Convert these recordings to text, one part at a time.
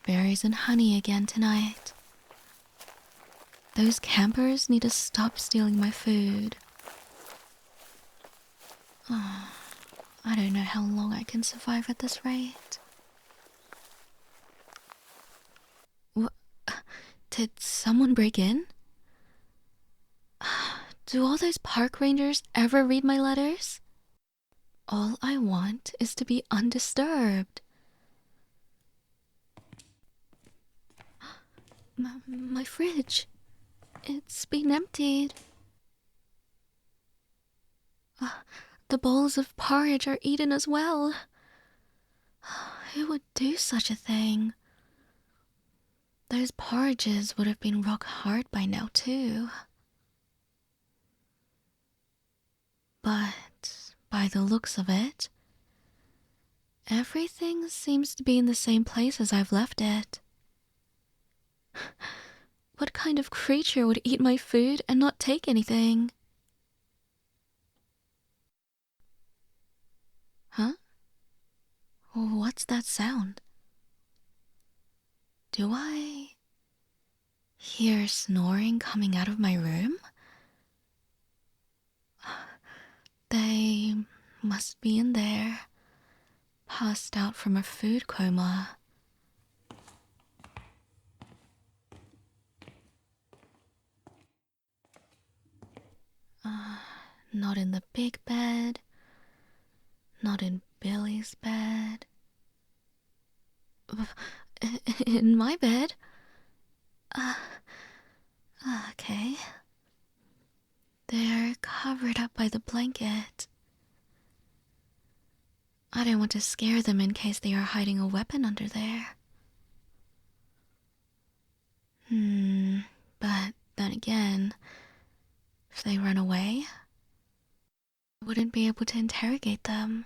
Berries and honey again tonight. Those campers need to stop stealing my food. I don't know how long I can survive at this rate. What? Did someone break in? Do all those park rangers ever read my letters? All I want is to be undisturbed. My fridge. It's been emptied. The bowls of porridge are eaten as well. Who would do such a thing? Those porridges would have been rock hard by now, too. But by the looks of it, everything seems to be in the same place as I've left it. What kind of creature would eat my food and not take anything? Huh? What's that sound? Do I hear snoring coming out of my room? They must be in there, passed out from a food coma. Not in the big bed, not in Billy's bed. In my bed? Okay. They're covered up by the blanket. I don't want to scare them in case they are hiding a weapon under there. But then again, if they run away, I wouldn't be able to interrogate them.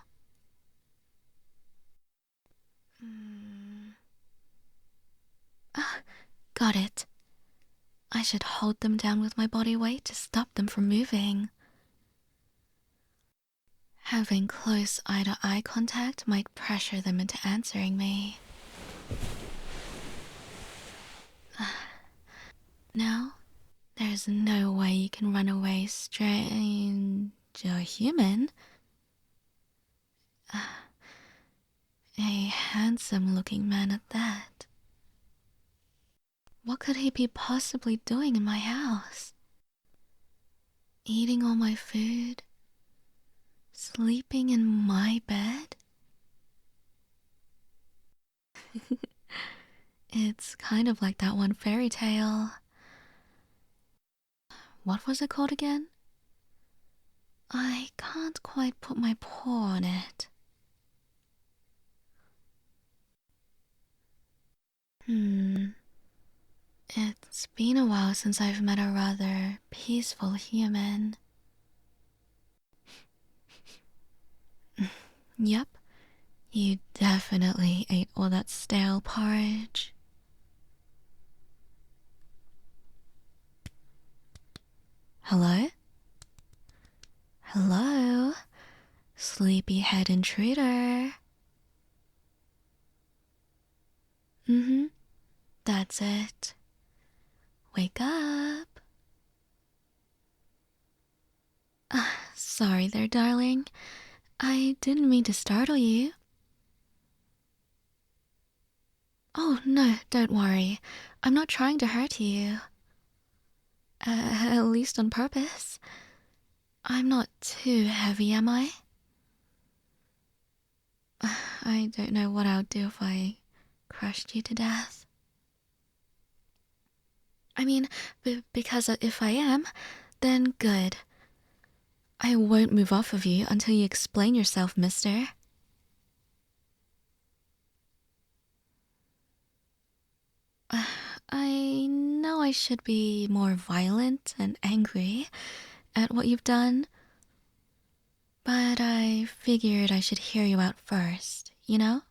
Got it. I should hold them down with my body weight to stop them from moving. Having close eye-to-eye contact might pressure them into answering me. Now, there's no way you can run away, strange or human. A handsome-looking man at that. What could he be possibly doing in my house? Eating all my food? Sleeping in my bed? It's kind of like that one fairy tale. What was it called again? I can't quite put my paw on it. It's been a while since I've met a rather peaceful human. Yep, you definitely ate all that stale porridge. Hello? Hello? Sleepyhead intruder. That's it. Wake up. Sorry there, darling. I didn't mean to startle you. Oh, no, don't worry. I'm not trying to hurt you. At least on purpose. I'm not too heavy, am I? I don't know what I would do if I crushed you to death. I mean, because if I am, then good. I won't move off of you until you explain yourself, mister. I know I should be more violent and angry at what you've done, but I figured I should hear you out first, you know?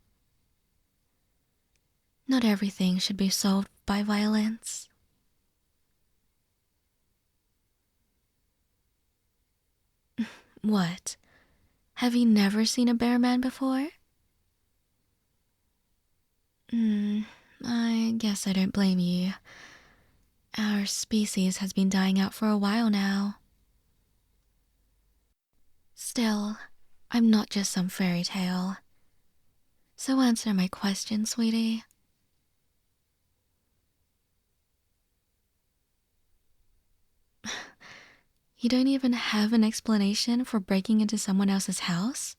Not everything should be solved by violence. What? Have you never seen a bear man before? guess I don't blame you. Our species has been dying out for a while now. Still, I'm not just some fairy tale. So answer my question, sweetie. You don't even have an explanation for breaking into someone else's house,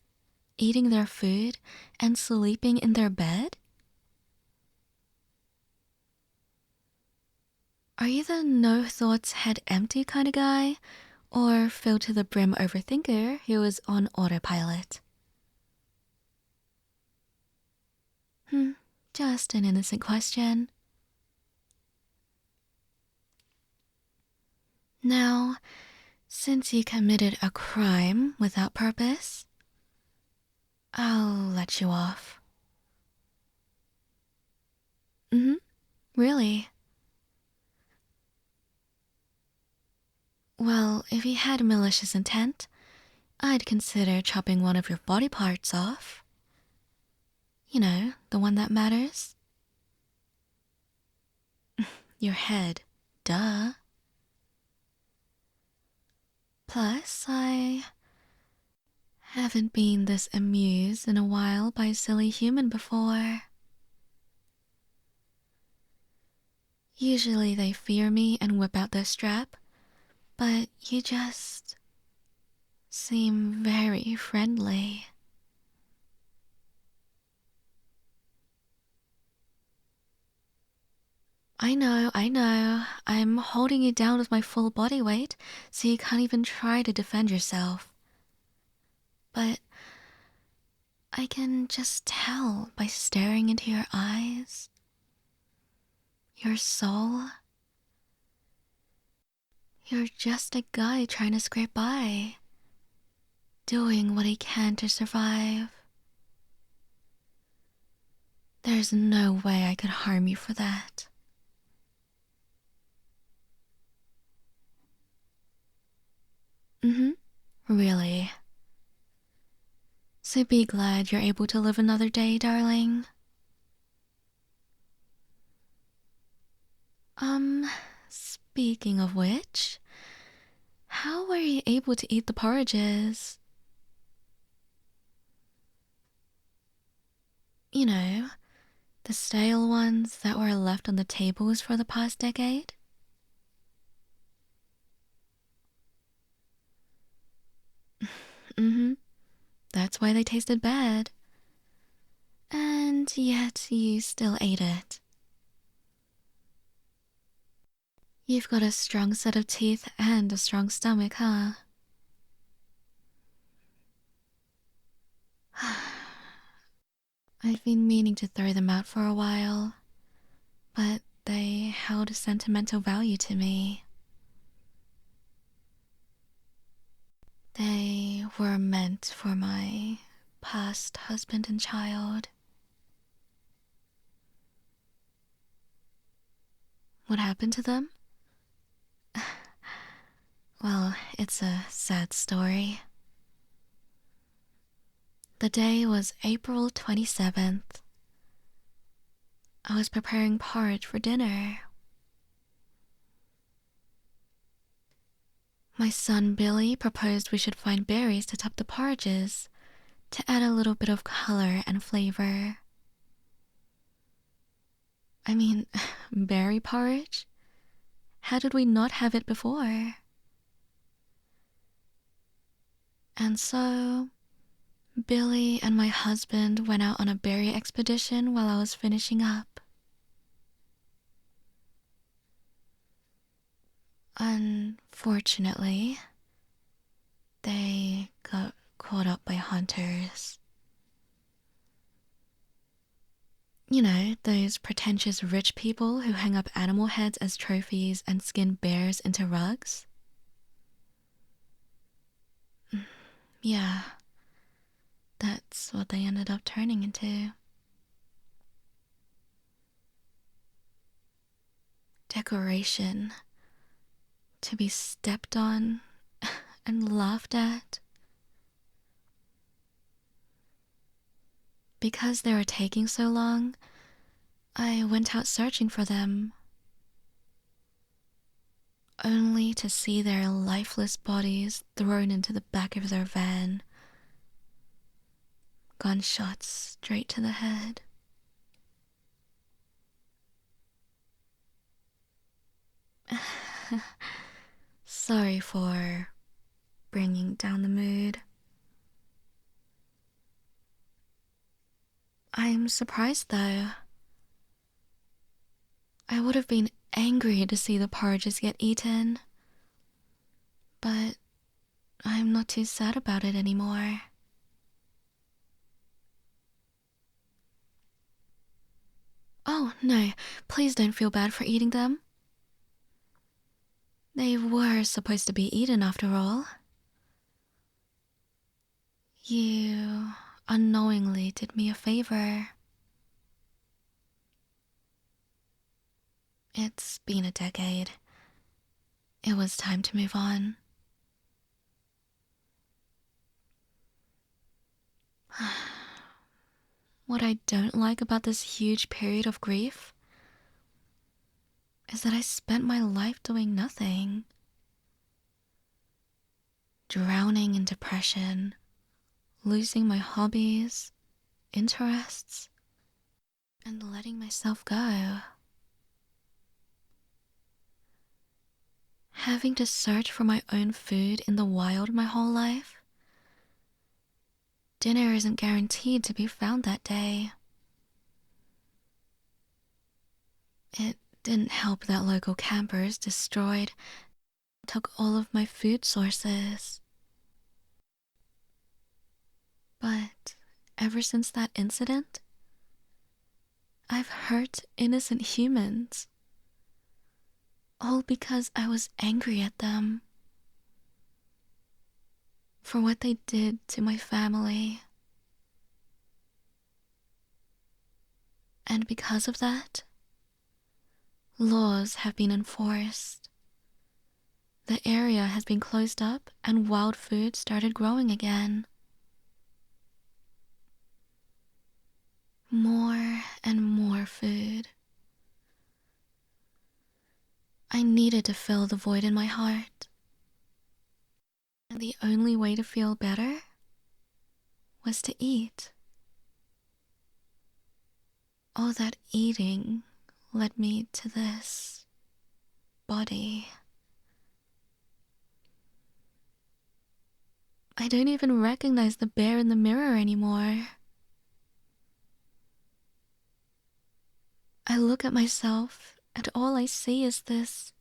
eating their food, and sleeping in their bed? Are you the no thoughts head empty kind of guy, or filled to the brim overthinker who is on autopilot? Just an innocent question. Now, since you committed a crime without purpose, I'll let you off. Really? Well, if you had malicious intent, I'd consider chopping one of your body parts off. You know, the one that matters. Your head. Duh. Plus, I haven't been this amused in a while by a silly human before. Usually they fear me and whip out their strap, but you just seem very friendly. I know. I'm holding you down with my full body weight, so you can't even try to defend yourself. But I can just tell by staring into your eyes. Your soul. You're just a guy trying to scrape by, doing what he can to survive. There's no way I could harm you for that. Really. So be glad you're able to live another day, darling. Speaking of which, how were you able to eat the porridges? You know, the stale ones that were left on the tables for the past decade? That's why they tasted bad. And yet you still ate it. You've got a strong set of teeth and a strong stomach, huh? I've been meaning to throw them out for a while, but they held a sentimental value to me. They were meant for my past husband and child. What happened to them? Well, it's a sad story. The day was April 27th. I was preparing porridge for dinner. My son Billy proposed we should find berries to top the porridges to add a little bit of color and flavor. I mean, berry porridge? How did we not have it before? And so, Billy and my husband went out on a berry expedition while I was finishing up. Unfortunately, they got caught up by hunters. You know, those pretentious rich people who hang up animal heads as trophies and skin bears into rugs? Yeah, that's what they ended up turning into. Decoration. To be stepped on and laughed at. Because they were taking so long, I went out searching for them, only to see their lifeless bodies thrown into the back of their van. Gunshots straight to the head. Sorry for bringing down the mood. I'm surprised though. I would have been angry to see the porridges get eaten, but I'm not too sad about it anymore. Oh no, please don't feel bad for eating them. They were supposed to be eaten after all. You unknowingly did me a favor. It's been a decade. It was time to move on. What I don't like about this huge period of grief is that I spent my life doing nothing. Drowning in depression, losing my hobbies, interests, and letting myself go. Having to search for my own food in the wild my whole life. Dinner isn't guaranteed to be found that day. It didn't help that local campers took all of my food sources. But ever since that incident, I've hurt innocent humans. All because I was angry at them. For what they did to my family. And because of that, laws have been enforced. The area has been closed up and wild food started growing again. More and more food. I needed to fill the void in my heart. And the only way to feel better was to eat. All that eating led me to this body. I don't even recognize the bear in the mirror anymore. I look at myself and all I see is this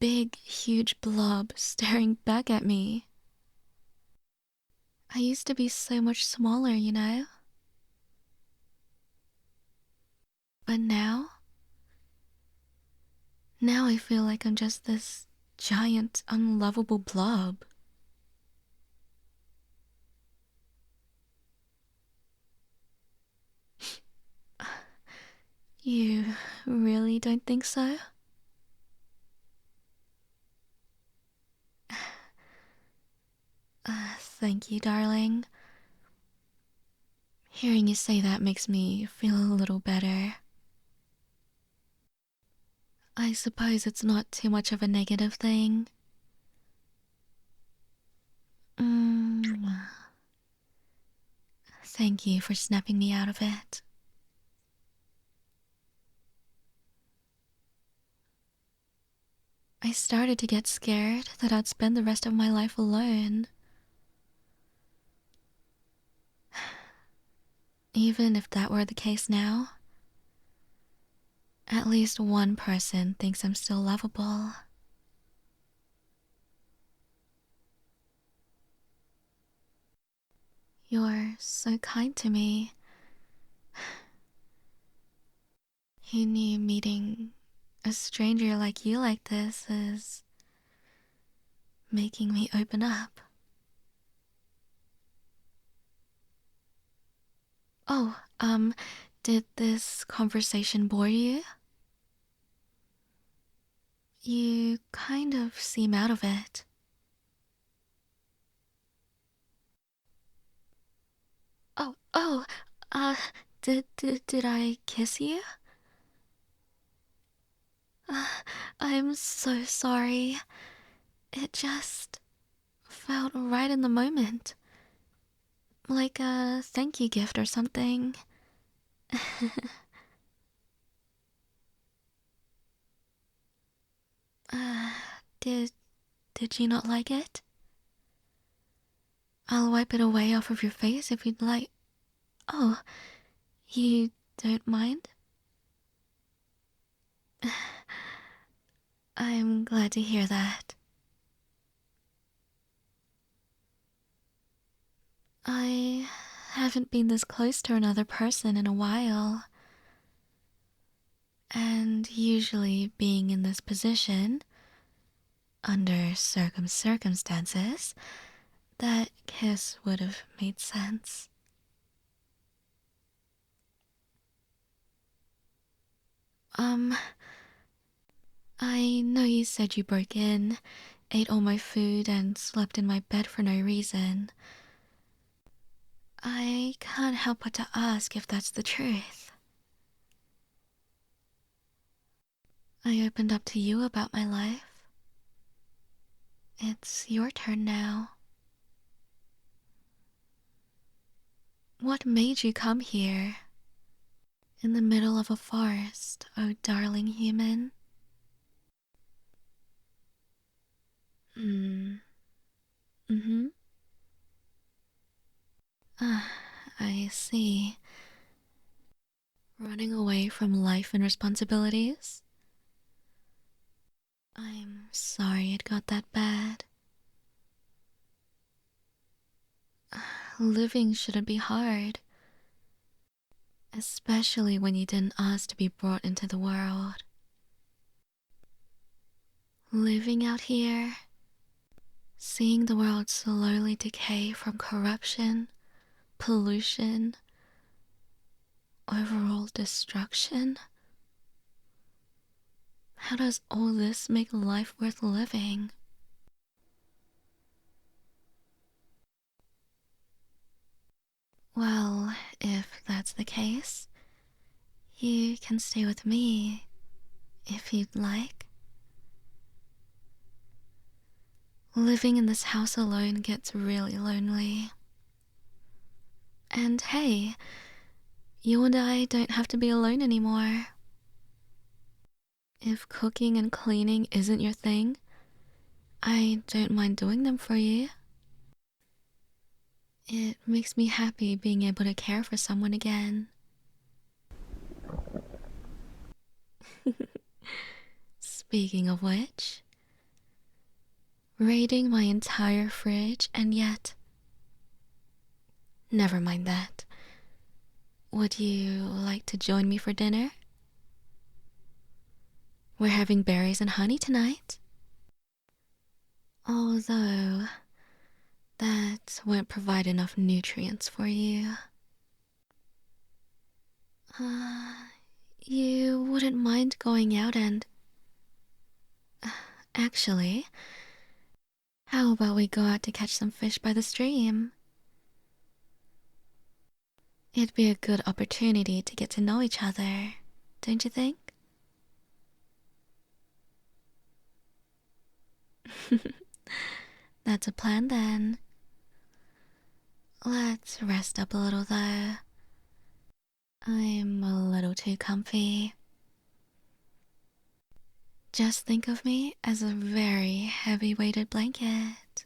big, huge blob staring back at me. I used to be so much smaller, you know? But now I feel like I'm just this giant, unlovable blob. You really don't think so? Thank you, darling. Hearing you say that makes me feel a little better. I suppose it's not too much of a negative thing. Thank you for snapping me out of it. I started to get scared that I'd spend the rest of my life alone. Even if that were the case now, at least one person thinks I'm still lovable. You're so kind to me. Who knew meeting a stranger like you like this is making me open up? Oh, did this conversation bore you? You kind of seem out of it. Oh, Did I kiss you? I'm so sorry. It just felt right in the moment. Like a thank you gift or something. uh, did did you not like it? I'll wipe it away off of your face if you'd like. Oh, you don't mind? I'm glad to hear that. I haven't been this close to another person in a while. And usually being in this position, under circumstances, that kiss would have made sense. Um, I know you said you broke in, ate all my food, and slept in my bed for no reason. I can't help but to ask if that's the truth. I opened up to you about my life. It's your turn now. What made you come here? In the middle of a forest, oh darling human. Mm-hmm. Ah, I see. Running away from life and responsibilities? I'm sorry it got that bad. Living shouldn't be hard. Especially when you didn't ask to be brought into the world. Living out here, seeing the world slowly decay from corruption, pollution, overall destruction. How does all this make life worth living? Well, if that's the case, you can stay with me if you'd like. Living in this house alone gets really lonely. And hey, you and I don't have to be alone anymore. If cooking and cleaning isn't your thing, I don't mind doing them for you. It makes me happy being able to care for someone again. Speaking of which, raiding my entire fridge, and yet... Never mind that. Would you like to join me for dinner? We're having berries and honey tonight. Although, that won't provide enough nutrients for you. Uh, you wouldn't mind going out and... Actually, how about we go out to catch some fish by the stream? It'd be a good opportunity to get to know each other, don't you think? That's a plan then. Let's rest up a little though. I'm a little too comfy. Just think of me as a very heavy-weighted blanket.